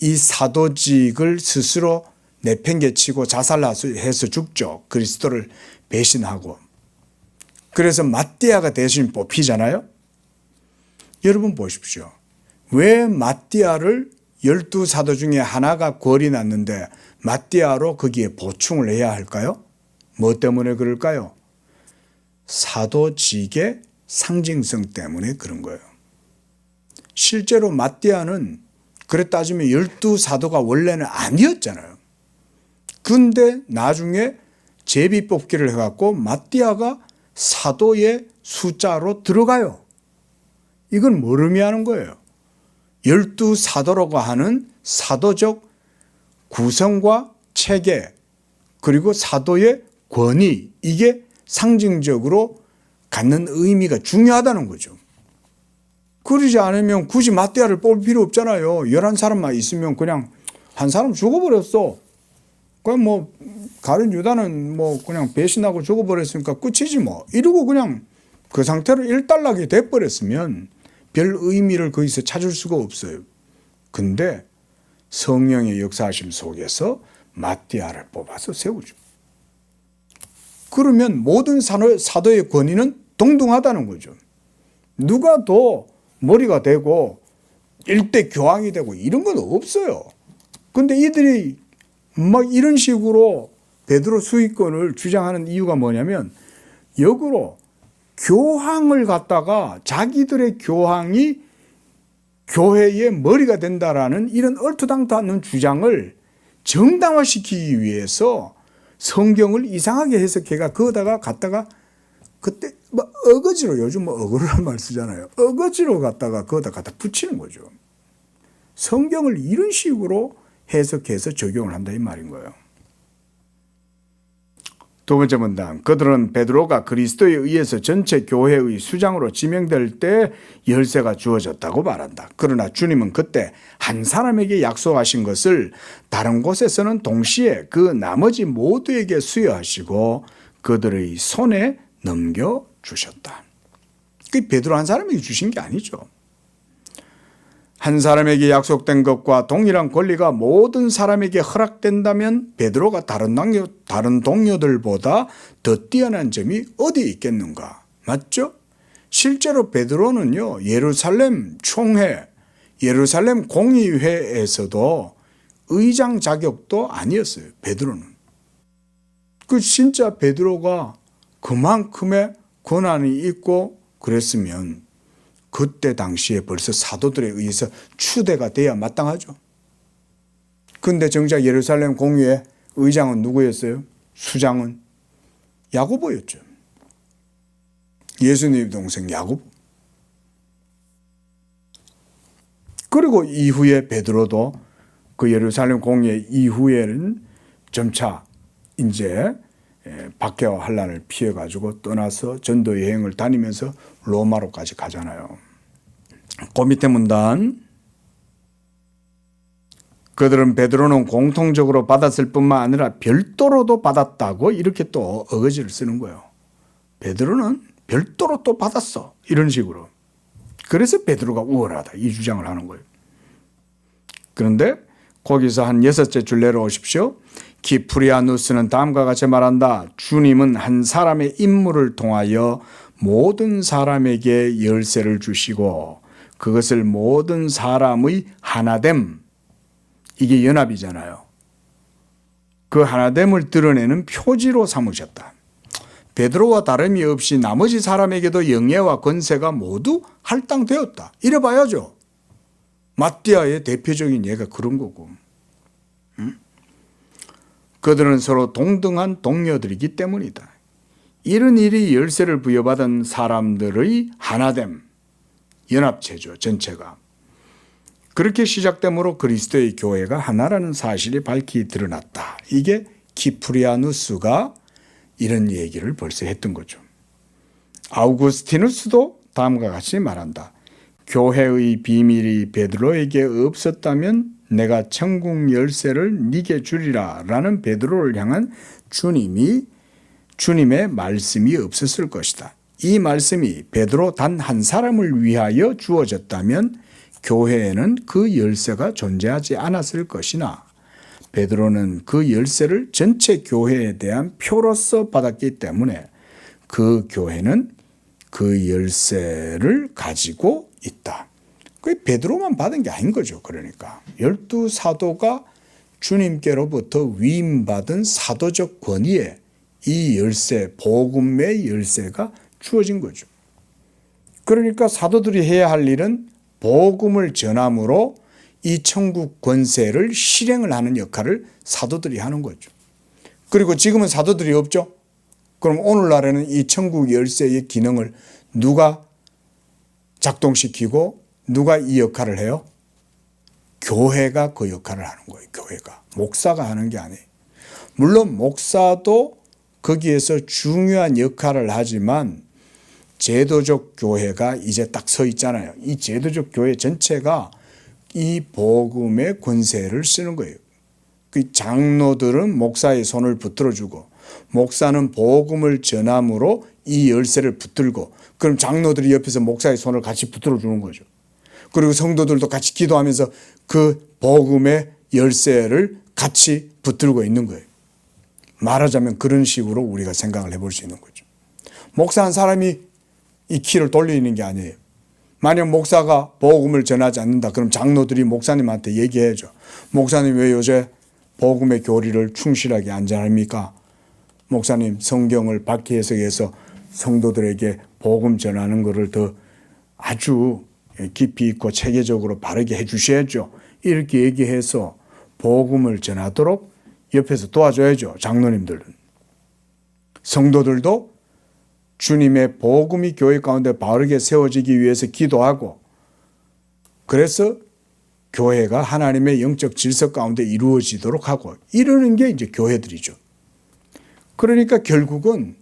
이 사도직을 스스로 내팽개치고 자살해서 죽죠. 그리스도를 배신하고. 그래서 마띠아가 대신 뽑히잖아요. 여러분 보십시오. 왜 마띠아를 12사도 중에 하나가 궐이 났는데 마띠아로 거기에 보충을 해야 할까요? 뭐 때문에 그럴까요? 사도직의 상징성 때문에 그런 거예요. 실제로 마띠아는 그래 따지면 12사도가 원래는 아니었잖아요. 근데 나중에 제비 뽑기를 해갖고 마띠아가 사도의 숫자로 들어가요. 이건 뭘 의미하는 거예요? 12사도라고 하는 사도적 구성과 체계 그리고 사도의 권위 이게 상징적으로 갖는 의미가 중요하다는 거죠. 그러지 않으면 굳이 마띠아를 뽑을 필요 없잖아요. 11사람만 있으면 그냥 한 사람 죽어버렸어. 그냥 뭐 가룟 유다는 뭐 그냥 배신하고 죽어버렸으니까 끝이지 뭐. 이러고 그냥 그 상태로 일단락이 돼버렸으면 별 의미를 거기서 찾을 수가 없어요. 근데 성령의 역사하심 속에서 마띠아를 뽑아서 세우죠. 그러면 모든 사도의 권위는 동등하다는 거죠. 누가 더 머리가 되고 일대 교황이 되고 이런 건 없어요. 근데 이들이 막 이런 식으로 베드로 수익권을 주장하는 이유가 뭐냐면 역으로 교황을 갖다가 자기들의 교황이 교회의 머리가 된다라는 이런 얼토당토 않는 주장을 정당화시키기 위해서 성경을 이상하게 해석해가 거기다가 갖다가 그때 뭐 어거지로 요즘 뭐 어거지란 말 쓰잖아요. 어거지로 갖다가 거기다 갖다 붙이는 거죠. 성경을 이런 식으로 해석해서 적용을 한다 이 말인 거예요. 두 번째 문단. 그들은 베드로가 그리스도에 의해서 전체 교회의 수장으로 지명될 때 열쇠가 주어졌다고 말한다. 그러나 주님은 그때 한 사람에게 약속하신 것을 다른 곳에서는 동시에 그 나머지 모두에게 수여하시고 그들의 손에 넘겨주셨다. 그 베드로 한 사람에게 주신 게 아니죠. 한 사람에게 약속된 것과 동일한 권리가 모든 사람에게 허락된다면 베드로가 다른 동료들보다 더 뛰어난 점이 어디 있겠는가? 맞죠? 실제로 베드로는요, 예루살렘 총회, 예루살렘 공의회에서도 의장 자격도 아니었어요. 베드로는. 진짜 베드로가 그만큼의 권한이 있고 그랬으면 그때 당시에 벌써 사도들에 의해서 추대가 돼야 마땅하죠. 근데 정작 예루살렘 공의회 의장은 누구였어요? 수장은 야고보였죠. 예수님 동생 야고보. 그리고 이후에 베드로도 그 예루살렘 공의회 이후에는 점차 이제 박해와 환란을 피해가지고 떠나서 전도 여행을 다니면서 로마로까지 가잖아요. 그 밑에 문단. 그들은 베드로는 공통적으로 받았을 뿐만 아니라 별도로도 받았다고 이렇게 또 어거지를 쓰는 거예요. 베드로는 별도로 또 받았어. 이런 식으로. 그래서 베드로가 우월하다. 이 주장을 하는 거예요. 그런데 거기서 한 6째 줄 내려오십시오. 기프리아누스는 다음과 같이 말한다. 주님은 한 사람의 임무를 통하여 모든 사람에게 열쇠를 주시고 그것을 모든 사람의 하나됨, 이게 연합이잖아요. 그 하나됨을 드러내는 표지로 삼으셨다. 베드로와 다름이 없이 나머지 사람에게도 영예와 권세가 모두 할당되었다. 이래 봐야죠. 마띠아의 대표적인 예가 그런 거고. 그들은 서로 동등한 동료들이기 때문이다. 이런 일이 열쇠를 부여받은 사람들의 하나됨, 연합체죠, 전체가. 그렇게 시작되므로 그리스도의 교회가 하나라는 사실이 밝히 드러났다. 이게 키프리아누스가 이런 얘기를 벌써 했던 거죠. 아우구스티누스도 다음과 같이 말한다. 교회의 비밀이 베드로에게 없었다면 내가 천국 열쇠를 네게 주리라 라는 베드로를 향한 주님의 말씀이 없었을 것이다. 이 말씀이 베드로 단 한 사람을 위하여 주어졌다면 교회에는 그 열쇠가 존재하지 않았을 것이나 베드로는 그 열쇠를 전체 교회에 대한 표로서 받았기 때문에 그 교회는 그 열쇠를 가지고 있다. 그 베드로만 받은 게 아닌 거죠. 그러니까 12사도가 주님께로부터 위임받은 사도적 권위에 이 열쇠, 복음의 열쇠가 주어진 거죠. 그러니까 사도들이 해야 할 일은 복음을 전함으로 이 천국 권세를 실행을 하는 역할을 사도들이 하는 거죠. 그리고 지금은 사도들이 없죠. 그럼 오늘날에는 이 천국 열쇠의 기능을 누가 작동시키고 누가 이 역할을 해요? 교회가 그 역할을 하는 거예요. 교회가. 목사가 하는 게 아니에요. 물론 목사도 거기에서 중요한 역할을 하지만 제도적 교회가 이제 딱 서 있잖아요. 이 제도적 교회 전체가 이 복음의 권세를 쓰는 거예요. 그 장로들은 목사의 손을 붙들어주고 목사는 복음을 전함으로 이 열쇠를 붙들고 그럼 장로들이 옆에서 목사의 손을 같이 붙들어주는 거죠. 그리고 성도들도 같이 기도하면서 그 복음의 열쇠를 같이 붙들고 있는 거예요. 말하자면 그런 식으로 우리가 생각을 해볼 수 있는 거죠. 목사 한 사람이 이 키를 돌리는 게 아니에요. 만약 목사가 복음을 전하지 않는다. 그럼 장로들이 목사님한테 얘기해야죠. 목사님 왜 요새 복음의 교리를 충실하게 안 전합니까? 목사님 성경을 바퀴 해석해서 성도들에게 복음 전하는 것을 더 아주 깊이 있고 체계적으로 바르게 해 주셔야죠. 이렇게 얘기해서 복음을 전하도록 옆에서 도와줘야죠. 장로님들은. 성도들도 주님의 복음이 교회 가운데 바르게 세워지기 위해서 기도하고 그래서 교회가 하나님의 영적 질서 가운데 이루어지도록 하고 이러는 게 이제 교회들이죠. 그러니까 결국은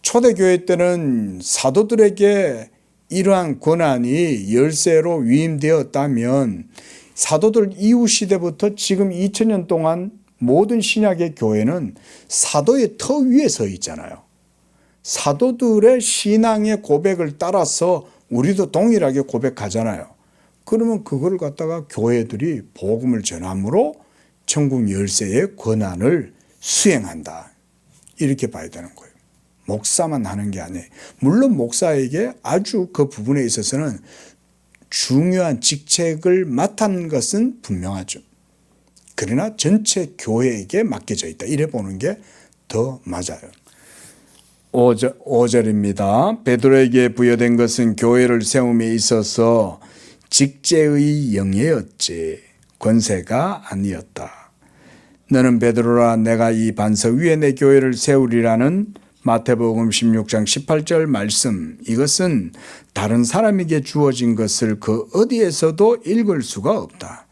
초대교회 때는 사도들에게 이러한 권한이 열쇠로 위임되었다면 사도들 이후 시대부터 지금 2000년 동안 모든 신약의 교회는 사도의 터 위에 서 있잖아요. 사도들의 신앙의 고백을 따라서 우리도 동일하게 고백하잖아요. 그러면 그걸 갖다가 교회들이 복음을 전함으로 천국 열쇠의 권한을 수행한다. 이렇게 봐야 되는 거예요. 목사만 하는 게 아니에요. 물론 목사에게 아주 그 부분에 있어서는 중요한 직책을 맡은 것은 분명하죠. 그러나 전체 교회에게 맡겨져 있다. 이래 보는 게 더 맞아요. 5절입니다. 베드로에게 부여된 것은 교회를 세움에 있어서 직제의 영예였지 권세가 아니었다. 너는 베드로라 내가 이 반석 위에 내 교회를 세우리라는 마태복음 16장 18절 말씀, 이것은 다른 사람에게 주어진 것을 그 어디에서도 읽을 수가 없다.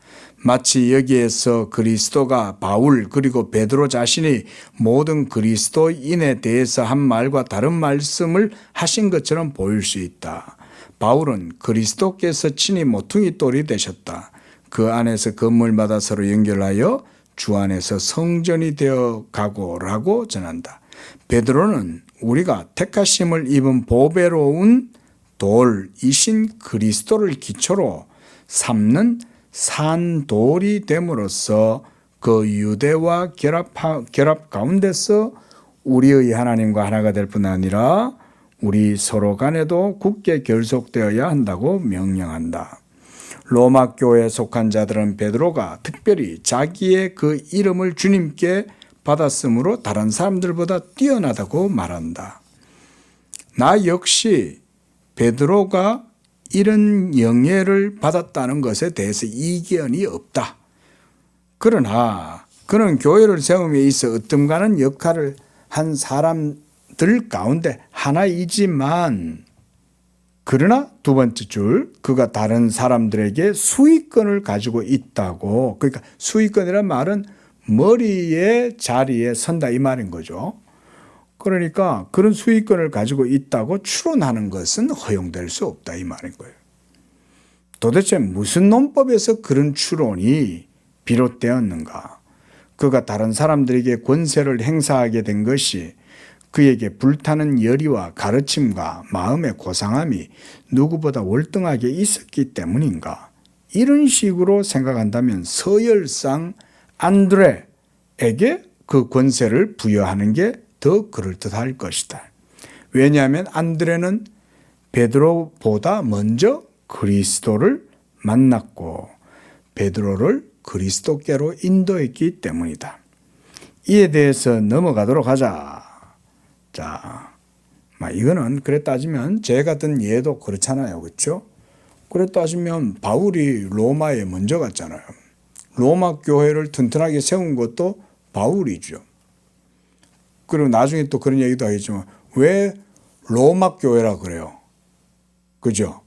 마치 여기에서 그리스도가 바울 그리고 베드로 자신이 모든 그리스도인에 대해서 한 말과 다른 말씀을 하신 것처럼 보일 수 있다. 바울은 그리스도께서 친히 모퉁이 돌이 되셨다. 그 안에서 건물마다 서로 연결하여 주 안에서 성전이 되어 가고라고 전한다. 베드로는 우리가 택하심을 입은 보배로운 돌이신 그리스도를 기초로 삼는 산돌이 됨으로써 그 유대와 결합 가운데서 우리의 하나님과 하나가 될 뿐 아니라 우리 서로 간에도 굳게 결속되어야 한다고 명령한다. 로마 교회에 속한 자들은 베드로가 특별히 자기의 그 이름을 주님께 받았으므로 다른 사람들보다 뛰어나다고 말한다. 나 역시 베드로가 이런 영예를 받았다는 것에 대해서 이견이 없다. 그러나 그는 교회를 세움에 있어 으뜸가는 역할을 한 사람들 가운데 하나이지만, 그러나 두 번째 줄, 그가 다른 사람들에게 수익권을 가지고 있다고. 그러니까 수익권이란 말은 머리의 자리에 선다 이 말인 거죠. 그러니까 그런 수익권을 가지고 있다고 추론하는 것은 허용될 수 없다 이 말인 거예요. 도대체 무슨 논법에서 그런 추론이 비롯되었는가? 그가 다른 사람들에게 권세를 행사하게 된 것이 그에게 불타는 열의와 가르침과 마음의 고상함이 누구보다 월등하게 있었기 때문인가? 이런 식으로 생각한다면 서열상 안드레에게 그 권세를 부여하는 게 더 그럴듯할 것이다. 왜냐하면 안드레는 베드로보다 먼저 그리스도를 만났고 베드로를 그리스도께로 인도했기 때문이다. 이에 대해서 넘어가도록 하자. 자, 이거는 그래 따지면 제 같은 예도 그렇잖아요. 그렇죠? 그래 따지면 바울이 로마에 먼저 갔잖아요. 로마 교회를 튼튼하게 세운 것도 바울이죠. 그리고 나중에 또 그런 얘기도 하겠지만 왜 로마 교회라 그래요? 그죠?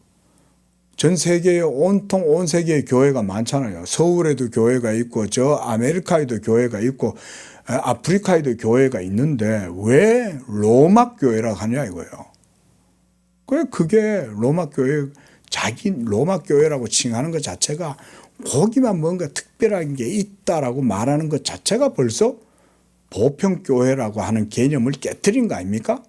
전 세계에 온통 온 세계에 교회가 많잖아요. 서울에도 교회가 있고 저 아메리카에도 교회가 있고 아프리카에도 교회가 있는데 왜 로마 교회라 하냐 이거예요. 그게 로마 교회, 자기 로마 교회라고 칭하는 것 자체가 거기만 뭔가 특별한 게 있다라고 말하는 것 자체가 벌써 보편교회라고 하는 개념을 깨트린 거 아닙니까?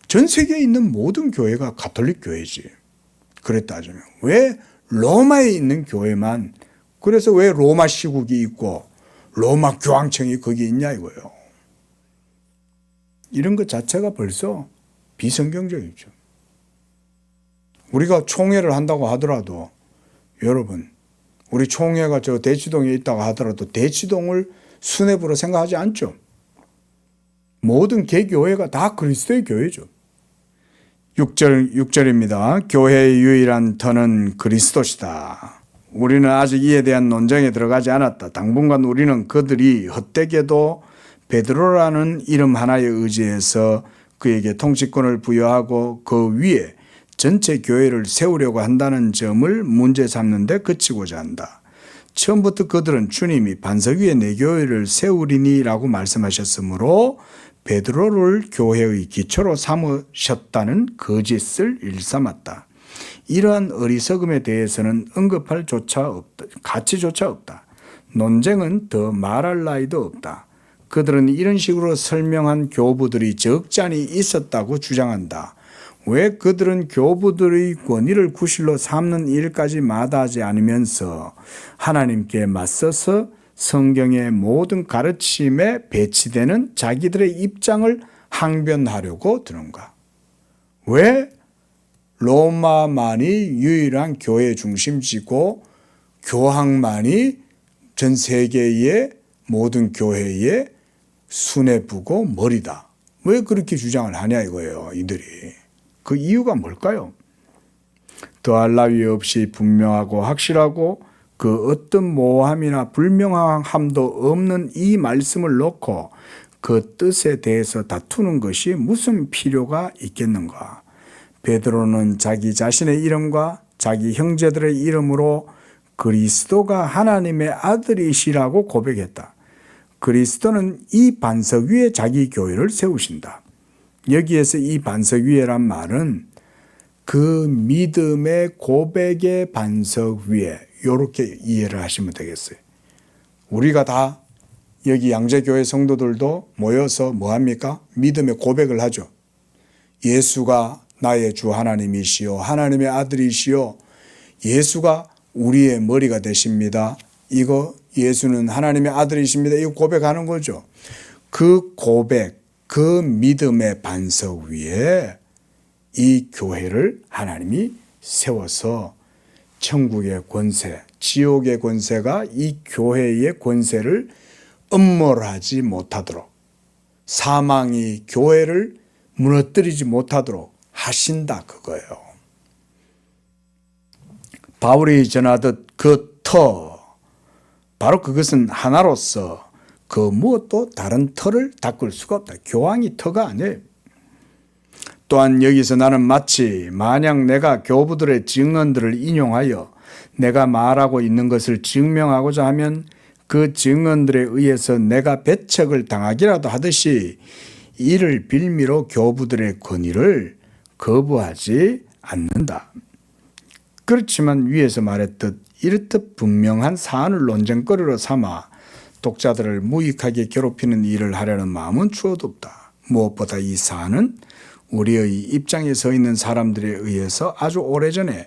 전 세계에 있는 모든 교회가 가톨릭 교회지. 그래 따지면 왜 로마에 있는 교회만, 그래서 왜 로마 시국이 있고 로마 교황청이 거기 있냐 이거예요. 이런 것 자체가 벌써 비성경적이죠. 우리가 총회를 한다고 하더라도 여러분, 우리 총회가 저 대치동에 있다고 하더라도 대치동을 수뇌부로 생각하지 않죠. 모든 개교회가 다 그리스도의 교회죠. 6절입니다. 교회의 유일한 터는 그리스도시다. 우리는 아직 이에 대한 논쟁에 들어가지 않았다. 당분간 우리는 그들이 헛되게도 베드로라는 이름 하나에 의지해서 그에게 통치권을 부여하고 그 위에 전체 교회를 세우려고 한다는 점을 문제 삼는 데 그치고자 한다. 처음부터 그들은 주님이 반석 위에 내 교회를 세우리니 라고 말씀하셨으므로 베드로를 교회의 기초로 삼으셨다는 거짓을 일삼았다. 이러한 어리석음에 대해서는 언급할 가치조차 없다. 논쟁은 더 말할 나위도 없다. 그들은 이런 식으로 설명한 교부들이 적잖이 있었다고 주장한다. 왜 그들은 교부들의 권위를 구실로 삼는 일까지 마다하지 않으면서 하나님께 맞서서 성경의 모든 가르침에 배치되는 자기들의 입장을 항변하려고 드는가? 왜 로마만이 유일한 교회 중심지고 교황만이 전 세계의 모든 교회의 수뇌부고 머리다? 왜 그렇게 주장을 하냐 이거예요, 이들이. 그 이유가 뭘까요? 더할 나위 없이 분명하고 확실하고 그 어떤 모호함이나 불명함도 없는 이 말씀을 놓고 그 뜻에 대해서 다투는 것이 무슨 필요가 있겠는가? 베드로는 자기 자신의 이름과 자기 형제들의 이름으로 그리스도가 하나님의 아들이시라고 고백했다. 그리스도는 이 반석 위에 자기 교회를 세우신다. 여기에서 이 반석 위에란 말은 그 믿음의 고백의 반석 위에 이렇게 이해를 하시면 되겠어요. 우리가 다 여기 양재교회 성도들도 모여서 뭐합니까? 믿음의 고백을 하죠. 예수가 나의 주 하나님이시요 하나님의 아들이시요 예수가 우리의 머리가 되십니다. 이거 예수는 하나님의 아들이십니다. 이거 고백하는 거죠. 그 고백, 그 믿음의 반석 위에 이 교회를 하나님이 세워서 천국의 권세, 지옥의 권세가 이 교회의 권세를 음몰하지 못하도록, 사망이 교회를 무너뜨리지 못하도록 하신다 그거예요. 바울이 전하듯 그 터, 바로 그것은 하나로서 그 무엇도 다른 터를 닦을 수가 없다. 교황이 터가 아니에요. 또한 여기서 나는 마치 만약 내가 교부들의 증언들을 인용하여 내가 말하고 있는 것을 증명하고자 하면 그 증언들에 의해서 내가 배척을 당하기라도 하듯이 이를 빌미로 교부들의 권위를 거부하지 않는다. 그렇지만 위에서 말했듯 이렇듯 분명한 사안을 논쟁거리로 삼아 독자들을 무익하게 괴롭히는 일을 하려는 마음은 추호도 없다. 무엇보다 이 사안은 우리의 입장에 서 있는 사람들에 의해서 아주 오래전에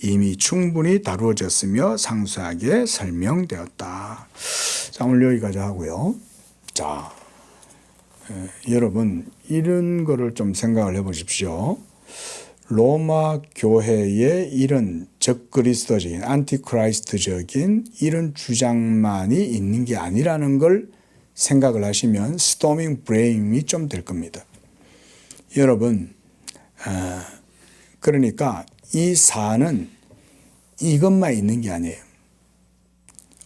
이미 충분히 다루어졌으며 상세하게 설명되었다. 자, 오늘 여기까지 하고요. 자, 여러분 이런 거를 좀 생각을 해보십시오. 로마 교회의 이런 적그리스도적인 안티크라이스트적인 이런 주장만이 있는 게 아니라는 걸 생각을 하시면 스토밍 브레인이 좀 될 겁니다. 여러분, 그러니까 이 사안은 이것만 있는 게 아니에요.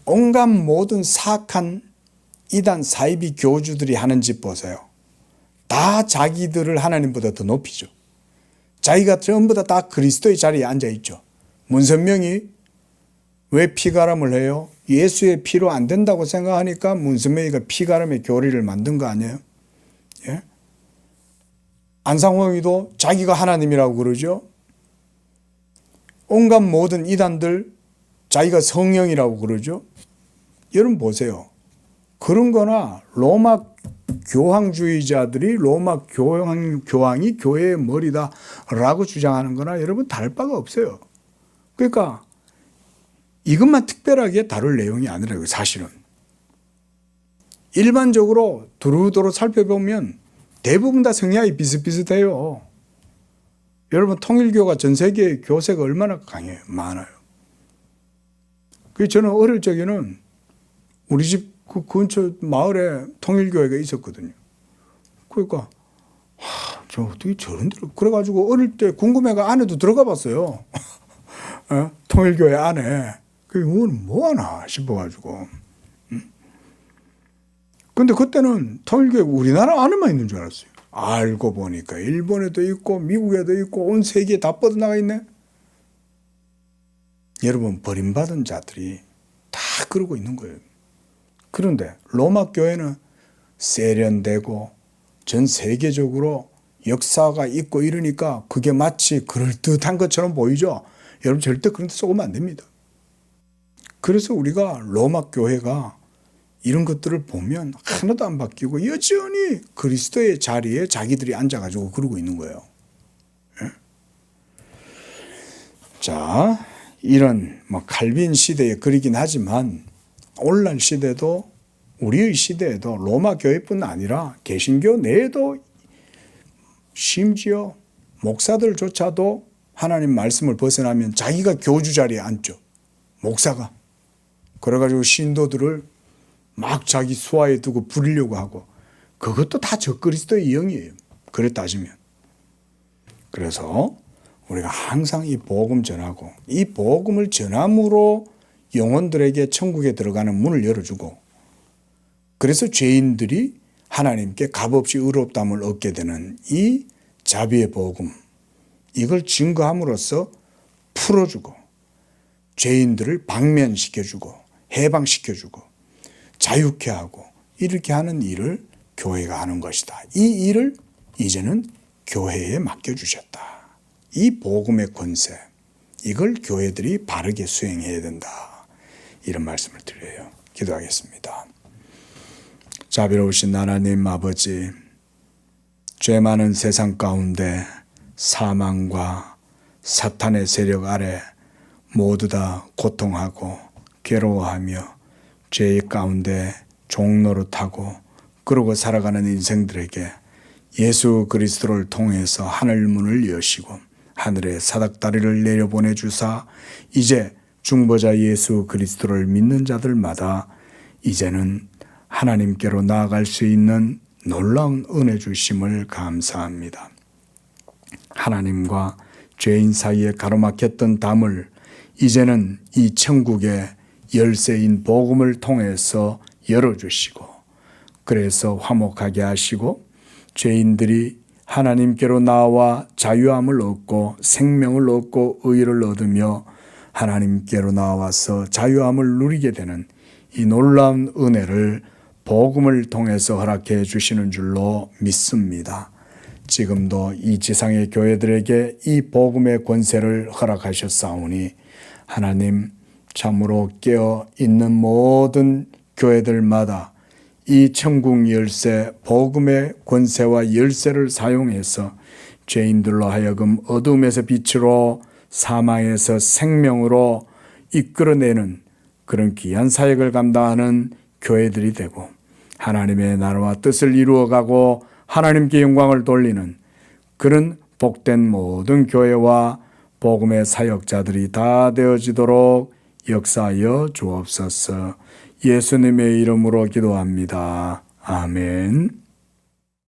온갖 모든 사악한 이단 사이비 교주들이 하는 짓 보세요. 다 자기들을 하나님보다 더 높이죠. 자기가 전부 다 그리스도의 자리에 앉아있죠. 문선명이 왜 피가람을 해요? 예수의 피로 안 된다고 생각하니까 문선명이가 피가람의 교리를 만든 거 아니에요? 예? 안상홍이도 자기가 하나님이라고 그러죠. 온갖 모든 이단들 자기가 성령이라고 그러죠. 여러분 보세요. 그런 거나 로마 교황주의자들이 로마 교황이 교회의 머리다라고 주장하는 거나 여러분 다를 바가 없어요. 그러니까 이것만 특별하게 다룰 내용이 아니라고요. 사실은. 일반적으로 두루두루 살펴보면 대부분 다 성향이 비슷비슷해요. 여러분 통일교가 전 세계의 교세가 얼마나 강해요. 많아요. 그래서 저는 어릴 적에는 우리 집 그 근처 마을에 통일교회가 있었거든요. 그러니까 저 어떻게 저런 데를 그래가지고 어릴 때 궁금해가 안에도 들어가 봤어요. 통일교회 안에. 그게 뭐하나 싶어가지고. 근데 그때는 통일교회 우리나라 안에만 있는 줄 알았어요. 알고 보니까 일본에도 있고 미국에도 있고 온 세계에 다 뻗어나가 있네. 여러분 버림받은 자들이 다 그러고 있는 거예요. 그런데 로마 교회는 세련되고 전 세계적으로 역사가 있고 이러니까 그게 마치 그럴듯한 것처럼 보이죠. 여러분 절대 그런 데 쏘면 안 됩니다. 그래서 우리가 로마 교회가 이런 것들을 보면 하나도 안 바뀌고 여전히 그리스도의 자리에 자기들이 앉아가지고 그러고 있는 거예요. 예? 자, 이런 칼빈 시대의 글이긴 하지만 오늘날 시대도 우리의 시대에도 로마 교회뿐 아니라 개신교 내에도 심지어 목사들조차도 하나님 말씀을 벗어나면 자기가 교주 자리에 앉죠. 목사가. 그래가지고 신도들을 막 자기 수하에 두고 부리려고 하고, 그것도 다 적그리스도의 영이에요. 그래 따지면. 그래서 우리가 항상 이 복음 전하고, 이 복음을 전함으로 영혼들에게 천국에 들어가는 문을 열어주고, 그래서 죄인들이 하나님께 값없이 의롭다함을 얻게 되는 이 자비의 복음, 이걸 증거함으로써 풀어주고 죄인들을 방면시켜주고 해방시켜주고 자유케 하고 이렇게 하는 일을 교회가 하는 것이다. 이 일을 이제는 교회에 맡겨주셨다. 이 복음의 권세, 이걸 교회들이 바르게 수행해야 된다. 이런 말씀을 드려요. 기도하겠습니다. 자비로우신 하나님 아버지, 죄 많은 세상 가운데 사망과 사탄의 세력 아래 모두 다 고통하고 괴로워하며 죄의 가운데 종노릇하고 그러고 살아가는 인생들에게 예수 그리스도를 통해서 하늘문을 여시고 하늘의 사닥다리를 내려보내 주사 이제 중보자 예수 그리스도를 믿는 자들마다 이제는 하나님께로 나아갈 수 있는 놀라운 은혜 주심을 감사합니다. 하나님과 죄인 사이에 가로막혔던 담을 이제는 이 천국의 열쇠인 복음을 통해서 열어주시고, 그래서 화목하게 하시고 죄인들이 하나님께로 나와 자유함을 얻고 생명을 얻고 의를 얻으며 하나님께로 나와서 자유함을 누리게 되는 이 놀라운 은혜를 복음을 통해서 허락해 주시는 줄로 믿습니다. 지금도 이 지상의 교회들에게 이 복음의 권세를 허락하셨사오니 하나님, 참으로 깨어 있는 모든 교회들마다 이 천국 열쇠, 복음의 권세와 열쇠를 사용해서 죄인들로 하여금 어둠에서 빛으로 사망에서 생명으로 이끌어내는 그런 귀한 사역을 감당하는 교회들이 되고 하나님의 나라와 뜻을 이루어가고 하나님께 영광을 돌리는 그런 복된 모든 교회와 복음의 사역자들이 다 되어지도록 역사하여 주옵소서. 예수님의 이름으로 기도합니다. 아멘.